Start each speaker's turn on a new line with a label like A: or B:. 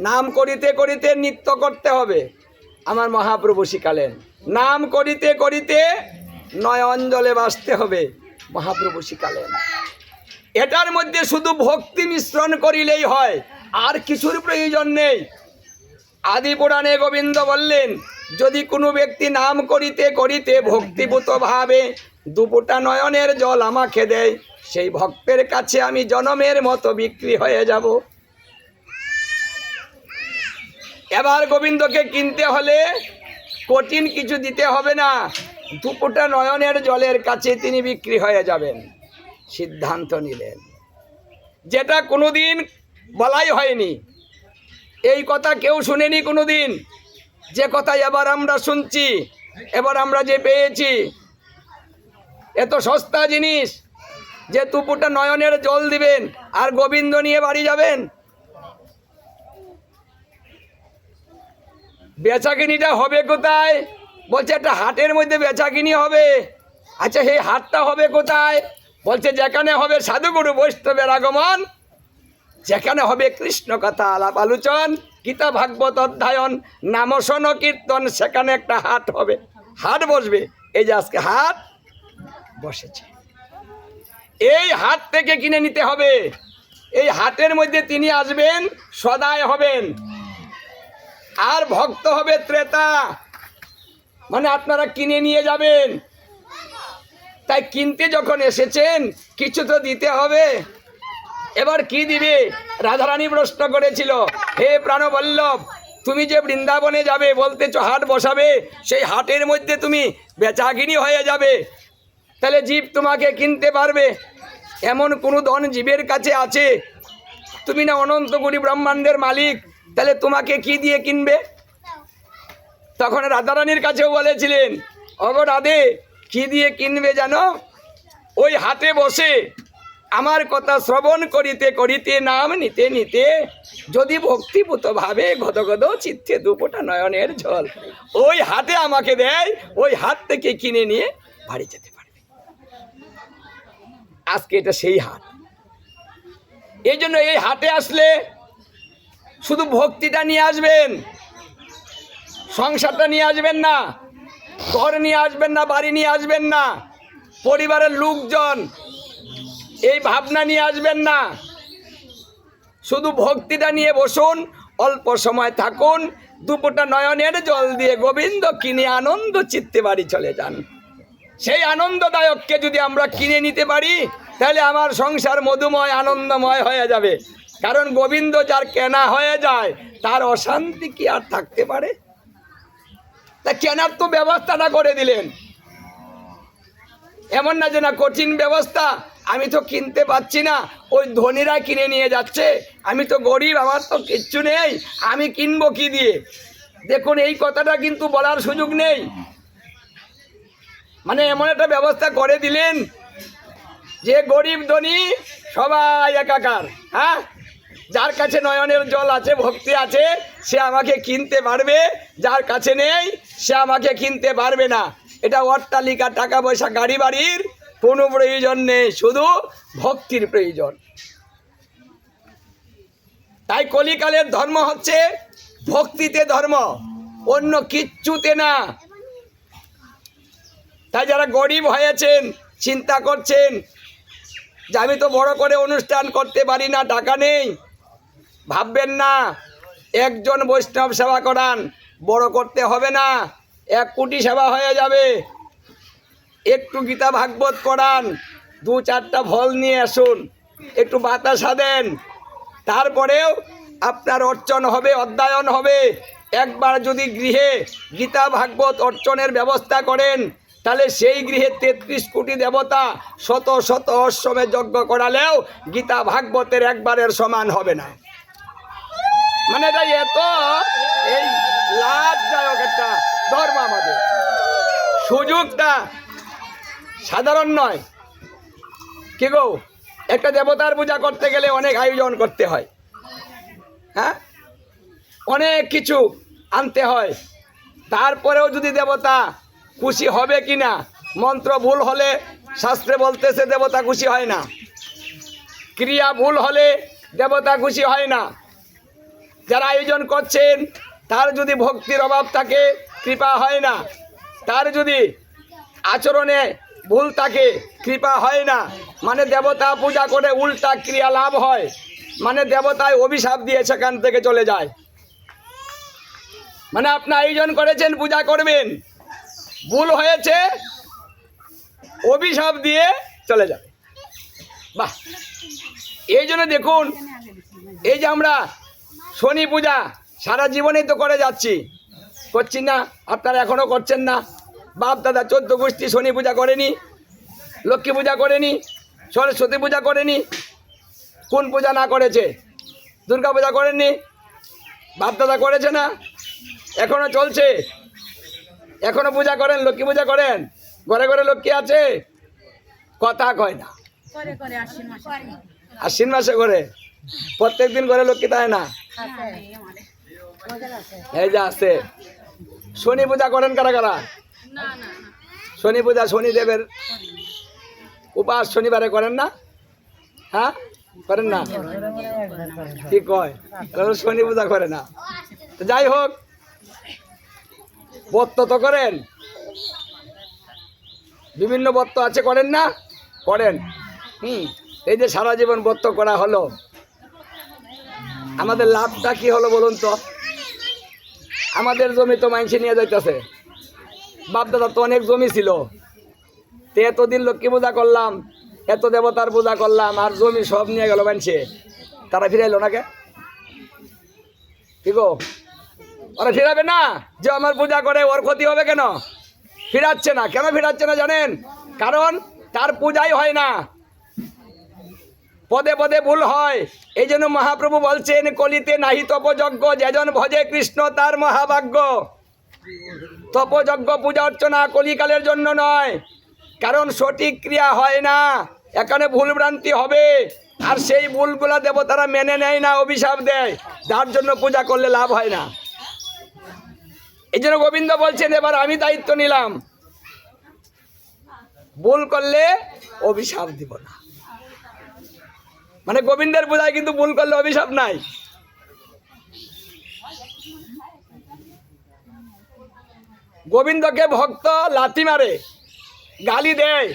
A: নাম করিতে করিতে নৃত্য করতে হবে। আমার মহাপ্রভু শিখালেন নাম করিতে করিতে নয়ন জলে ভাসতে হবে। মহাপ্রভু শিখালেন এটার মধ্যে শুধু ভক্তি মিশ্রণ করিলেই হয়, আর কিছুর প্রয়োজন নেই। আদি পুরাণে গোবিন্দ বললেন, যদি কোনো ব্যক্তি নাম করিতে করিতে ভক্তিভূত ভাবে দুপুটা নয়নের জল আমাকে দেয়, সেই ভক্তের কাছে আমি জনমের মতো বিক্রি হয়ে যাব। এবার গোবিন্দকে কিনতে হলে কঠিন কিছু দিতে হবে না, দুপুটা নয়নের জলের কাছে তিনি বিক্রি হয়ে যাবেন। সিদ্ধান্ত নিলেন, যেটা কোনোদিন বলাই হয়নি, এই কথা কেউ শুনেনি কোনোদিন। যে কথা এবার আমরা শুনছি, এবার আমরা যে পেয়েছি, এত সস্তা জিনিস যে দুপুটা নয়নের জল দিবেন আর গোবিন্দ নিয়ে বাড়ি যাবেন। বেচাকিনিটা হবে কোথায়? বলছে একটা হাটের মধ্যে বেচাকিনি হবে। আচ্ছা, সেই হাটটা হবে কোথায়? বলছে যেখানে হবে সাধুগুরু বৈষ্ণবের আগমন, যেখানে হবে কৃষ্ণ কথা আলাপ আলোচন, গীতা ভাগবত অধ্যয়ন, নামসন কীর্তন, সেখানে একটা হাট হবে, হাট বসবে। এই যে আজকে হাট বসেছে, এই হাট থেকে কিনে নিতে হবে। এই হাটের মধ্যে তিনি আসবেন, সদায় হবেন, আর ভক্ত হবে ত্রেতা, মানে আপনারা কিনে নিয়ে যাবেন। তাই কিনতে যখন এসেছেন কিছু তো দিতে হবে। এবার কি দিবে? রাধারানী প্রশ্ন করেছিল, হে প্রাণবল্লভ, তুমি যে বৃন্দাবনে যাবে, বলতেছ হাট বসাবে, সেই হাটের মধ্যে তুমি বেচাকিনি হয়ে যাবে, তাহলে জীব তোমাকে কিনতে পারবে? এমন কোনো ধন জীবের কাছে আছে? তুমি না অনন্ত কোটি ব্রহ্মাণ্ডের মালিক, তাহলে তোমাকে কি দিয়ে কিনবে? তখন রাধারানীর কাছেও বলেছিলেন, অগো রাধে, কি দিয়ে কিনবে জানো? ওই হাটে বসে আমার কথা শ্রবণ করিতে করিতে নাম নিতে নিতে যদি ভক্তিভূত ভাবে গদগদ চিত্তে দুপোটা নয়নের জল ওই হাটে আমাকে দেয়, ওই হাট থেকে কিনে নিয়ে বাড়ি যেতে পারবে। আজকে এটা সেই হাট। এই জন্য এই হাটে আসলে শুধু ভক্তিটা নিয়ে আসবেন, সংসারটা নিয়ে আসবেন না, ঘর নিয়ে আসবেন না, বাড়ি নিয়ে আসবেন না, পরিবারের লোকজন, এই ভাবনা নিয়ে আসবেন না। শুধু ভক্তিটা নিয়ে বসুন, অল্প সময় থাকুন, দুপুটা নয়নের জল দিয়ে গোবিন্দ কিনে আনন্দ চিত্তে বাড়ি চলে যান। সেই আনন্দদায়ককে যদি আমরা কিনে নিতে পারি, তাহলে আমার সংসার মধুময় আনন্দময় হয়ে যাবে। কারণ গোবিন্দ যার কেনা হয়ে যায়, তার অশান্তি কি আর থাকতে পারে? তা কেনার তো ব্যবস্থাটা করে দিলেন। এমন না যে না কঠিন ব্যবস্থা, আমি তো কিনতে পাচ্ছি না, ওই ধনীরা কিনে নিয়ে যাচ্ছে, আমি তো গরিব, আমার তো কিচ্ছু নেই, আমি কিনবো কি দিয়ে? দেখুন, এই কথাটা কিন্তু বলার সুযোগ নেই। মানে এমন একটা ব্যবস্থা করে দিলেন যে গরিব ধনী সবাই একাকার। হ্যাঁ, যার কাছে নয়নের জল আছে, ভক্তি আছে, সে আমাকে কিনতে পারবে, যার কাছে নেই সে আমাকে কিনতে পারবে না। এটা অট্টালিকা, টাকা পয়সা, গাড়ি বাড়ির কোনো প্রয়োজন নেই, শুধু ভক্তির প্রয়োজন। তাই কলিকালের ধর্ম হচ্ছে ভক্তিতে ধর্ম, অন্য কিচ্ছুতে না। তাই যারা গরিব হয়েছেন, চিন্তা করছেন যে আমি তো বড় করে অনুষ্ঠান করতে পারি না, টাকা নেই, ভাববেন না। একজন বৈষ্ণব সেবা করান, বড় করতে হবে না, 1 কোটি সেবা হয়ে যাবে। একটু গীতা ভাগবত করান, 2-4টা ফল নিয়ে আসুন, একটু বাতাসা দেন, তারপরেও আপনার অর্চন হবে, অধ্যয়ন হবে। একবার যদি গৃহে গীতা ভাগবত অর্চনের ব্যবস্থা করেন, তাহলে সেই গৃহে 33 কোটি দেবতা শত শত অশ্বমে যজ্ঞ করালেও গীতা ভাগবতের একবারের সমান হবে না। মানে এটা এত এই লাভদায়ক একটা ধর্ম আমাদের, সুযোগটা সাধারণ নয়। কি গো, একটা দেবতার পূজা করতে গেলে অনেক আয়োজন করতে হয়, হ্যাঁ, অনেক কিছু আনতে হয়। তারপরেও যদি দেবতা খুশি হবে কিনা, মন্ত্র ভুল হলে শাস্ত্রে বলতেছে দেবতা খুশি হয় না, ক্রিয়া ভুল হলে দেবতা খুশি হয় না। যারা আয়োজন করছেন তার যদি ভক্তির অভাব থাকে কৃপা হয় না, তার যদি আচরণে ভুল থাকে কৃপা হয় না, মানে দেবতা পূজা করে উল্টা ক্রিয়া লাভ হয়, মানে দেবতায় অভিশাপ দিয়ে সেখান থেকে চলে যায়। মানে আপনি আয়োজন করেছেন পূজা করবেন, ভুল হয়েছে অভিশাপ দিয়ে চলে যাবে। বাহ, এই জন্য দেখুন, এই যে আমরা শনি পূজা সারা জীবনেই তো করে যাচ্ছি, করছি না? আপনারা এখনো করছেন না? বাপ দাদা 14 গোষ্ঠী শনি পূজা করেনি, লক্ষ্মী পূজা করেনি, সরস্বতী পূজা করেনি, কোন পূজা না করেছে? দুর্গা পূজা করেননি? বাপ দাদা করেছে না? এখনো চলছে, এখনো পূজা করেন, লক্ষ্মী পূজা করেন, ঘরে ঘরে লক্ষ্মী আছে, কথা কয় না। আশ্বিন মাসে করে প্রত্যেক দিন ঘরে লক্ষ্মী তাই না? এই যে আছে। শনি পূজা করেন কারা কারা? শনি পূজা শনিদেবের উপাস শনিবারে করেন না? হ্যাঁ করেন না? কি কয়? শনি পূজা করে না। যাই হোক, ব্রত তো করেন, বিভিন্ন ব্রত আছে, করেন না? করেন। এই যে সারা জীবন ব্রত করা হলো, আমাদের লাভটা কি হলো বলুন তো? আমাদের জমি তো মাইনসে নিয়ে যাইতেছে, বাপদাদা তো অনেক জমি ছিল, তো এতদিন লক্ষ্মী পূজা করলাম, এত দেবতার পূজা করলাম, আর জমি সব নিয়ে গেল মাইনসে। তারা ফিরাইলো না কে? কি গো, ওরা ফিরাবে না? যে আমার পূজা করে ওর ক্ষতি হবে কেন? ফিরাচ্ছে না। কেন ফিরাচ্ছে না জানেন? কারণ তার পূজাই হয় না, পদে পদে ভুল হয়। এই জন্য মহাপ্রভু বলছেন, কলিতে নাহি তপযজ্ঞ, যেজন ভজে কৃষ্ণ তার মহাভাগ্য। তপযজ্ঞ পূজা অর্চনা কলিকালের জন্য নয়, কারণ সঠিক ক্রিয়া হয় না, এখানে ভুল ভ্রান্তি হবে, আর সেই ভুলগুলা দেবতারা মেনে নেয় না, অভিশাপ দেয়, যার জন্য পূজা করলে লাভ হয় না। এই জন্য গোবিন্দ বলছেন, এবার আমি দায়িত্ব নিলাম, ভুল করলে অভিশাপ দিব না। মানে গোবিন্দের পূজায় কিন্তু ভুল করলে অভিশাপ নাই। গোবিন্দকে ভক্ত লাথি মারে, গালি দেয়,